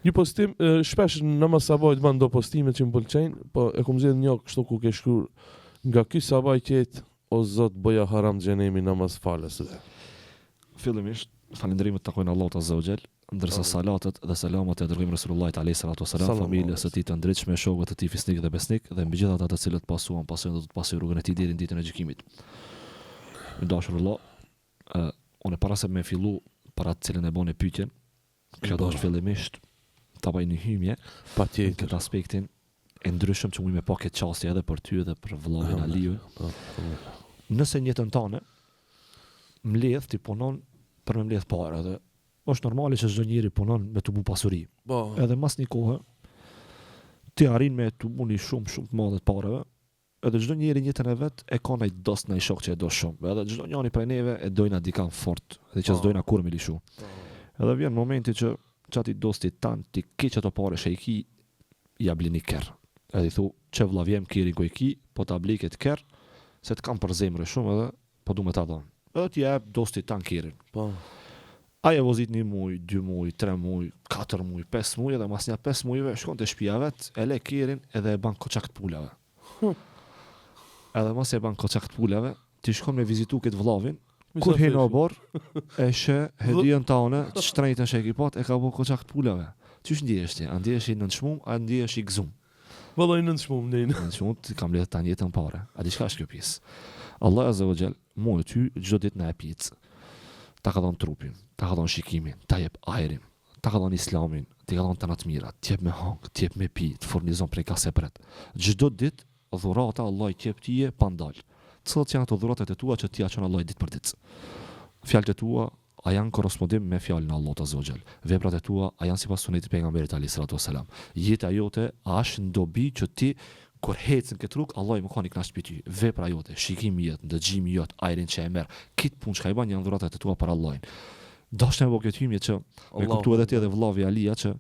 Një postim, shpesh në mas sabajt ban do postime që më pëlqejnë, po e kom zgjedh një kështu ku ke shkruar nga ky sabaj qet o Zot bëja haram xhenemi namaz falësve. Fillimisht falënderimet takojnë Allahut Azza wa Jall, ndërsa salatet dhe selamat e dërgojmë Resulullahit alayhi salatu wasalam, familjes së tij të ndritshme, shokëve të tij fisnik dhe besnik dhe mbi gjithë ata të cilët pasojnë do të pasojnë rrugën e tij deri në ditën e gjykimit. Më dashur Allah, unë para se me fillu para të cilën e bën e pyetjen, kjo do të fillimisht ta bëj një hymje Patjetër. këtë aspektin e ndryshëm që mund me pa këtë çasti edhe për ty edhe për vëllai Aliu. Nëse në jetën tënde mbledh ti punon për me mbledh parë dhe është normale që çdo njeri punon me të bu pasuri. Po. Edhe mas një kohë ti arrin me të buni shumë të madhe të parave. Edhe çdo njeri në jetën e vet e ka ndaj dos ndaj shok që e do shumë. Edhe çdo njeri prej neve e dojna dikan fort, edhe që s'dojna kur me lishu. Edhe vjen momenti që çati dosti tan ti keq ato parë shejki ja blini kerr. Edhe i thu çe vlla vjem kiri ku i ki, po ta blej këtë kerr se të kam për zemrë shumë edhe po du me ta dhon. Edhe ti jep dosti tan kirin. Po. Ai e vozit 1 muj, 2 muj, 3 muj, 4 muj, 5 muj edhe mas një 5 mujve shkon te shtëpia vet, e le kirin edhe e ban koçak të pulave. Edhe mos e ban koçak të pulave, ti shkon me vizitu këtë vllavin. Kur hin në bor, e shë hedhjen tane, të shtrejtën që e kipat, e ka bo koçak të pulave. Qysh ndihesh ti? A ndihesh i nënçmum, a ndihesh i gëzum? Vallai nënçmum nejnë. Nënçmum ti kam lidhë ta jetën pare. A di çka është kjo pjesë? Allah Azza wa Jall, mua e ty çdo ditë na e pic. Ta ka dhënë trupin, ta ka dhënë shikimin, ta jep ajrin, ta ka dhënë islamin, ti ka dhënë të mira, ti jep me hang, ti jep me pi, të furnizon prej kase pret. Çdo ditë dhurata Allah i jep tije pa ndal. Cilat janë ato dhuratat e tua që ti ja çon Allah ditë për ditë. Fjalët e tua a janë korrespondim me fjalën e Allahut Azza wa Jall. Veprat e tua a janë sipas sunetit të pejgamberit alayhis salatu wasalam. Jeta jote a është në dobi që ti kur hecën këtë rrugë, Allah i më ka një knash për ty. Vepra jote, shikimi jot, ndëgjimi jot, ajrin që e merr, këtë punë që i bën janë dhuratat e tua për Allahin. Dashnë me këtë hymje që me kuptu edhe ti edhe vllavi Alia që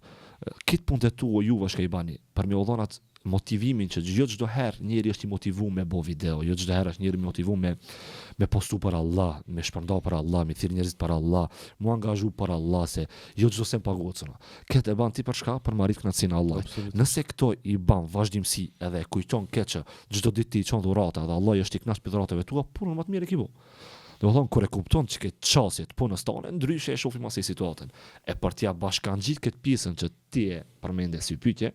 këtë punë e tua juve që i bani për me udhënat motivimin që çdo herë njëri është i motivuar me bo video, jo çdo herë është njëri i motivuar me postu për Allah, me shpërndar për Allah, me thirr njerëzit për Allah, mu angazhu për Allah se jo çdo sen pagucën. Këtë e bën ti për çka? Për marrit kënaqësinë e Allahut. Nëse këto i bën vazhdimsi edhe e kujton këtë që çdo ditë ti çon dhurata dhe Allah është i kënaqur me dhuratave tua, punën më të mirë e ke bu. Do të thonë kur e kupton që këtë çësje të punës tonë, ndryshe e shohim asaj situatën. E për t'ia bashkangjit këtë pjesën që ti e përmende si pyetje,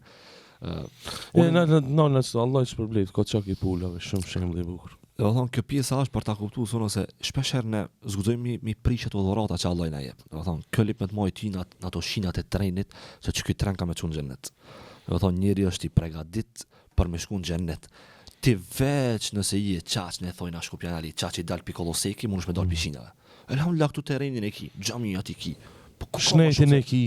Allah i shpërblet koçak i pulave, shumë shembull i bukur. Do të thonë kjo pjesa është për ta kuptuar sonë se shpesh herë ne zguxojmë mi prish ato dhurata që Allah na jep. Do të thonë kjo lip me të moj ty në ato shinat e trenit, se ky tren ka me çun xhennet. Do të thonë njëri është i përgatit për me shku në xhennet. Ti veç nëse je çaç ne thojna shkupjanali, çaç i dal pikoloseki, mundesh me dal pishinave. Elhamdullah këtu terrenin e ki, xhamiat i ki. Shnetin e ki.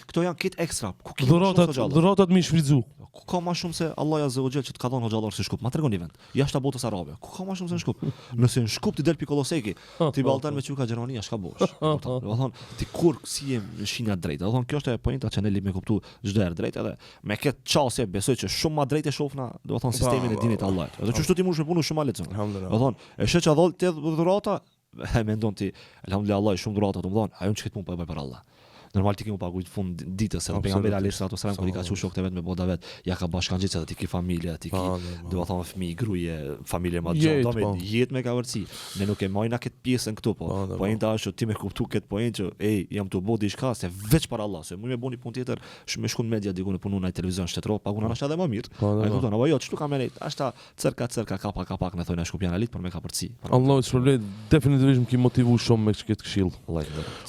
Këto janë kit ekstra. Dhuratat mi shfrytzu. Ku ka më shumë se Allah Azza wa Jall që të ka dhënë hoxhallar si Shkup. Ma tregon një vend. Jashtë botës arabe. Ku ka më shumë se në Shkup? Nëse në Shkup ti del pikoloseki, ti balltan me çuka Gjermania, çka bosh. Do të thonë ti kur si je në shinja drejt. Do të thonë kjo është e pointa që ne li me kuptu çdo herë drejt edhe me këtë çësje besoj që shumë më drejt e shohna, do të thonë sistemin e dinit të Allahut. Edhe çështu ti mundesh me punu shumë më lehtë. Do të thonë e sheh çadall ti dhurata, e mendon ti, elhamdulillah Allah shumë dhurata të mëdha, ajo çka punë po e bëj për Allah. Normal ti ke më paguajt fund ditës se pejgamberi alayhis salatu wasalam kur i ka thënë shokët vet me boda vet, ja ka bashkangjitur se ti ke familje, ti ke do të thonë fëmijë, gruaje, familje më gjatë, do me jetë me kavërci. Ne nuk e mojna këtë pjesën këtu po. Pointa është ti me kuptu këtë point që jam të bëj diçka se veç për Allah, se më bëni punë tjetër, më shkon media diku në punon në televizion shtetëror, paguan ashta edhe më mirë. Ai kupton, apo jo, çtu ka merret, ashta cerka kapa ne thonë shkupjan alit për me kapërci. Allah subhanallahu definitivisht më ki motivu shumë me këtë këshill.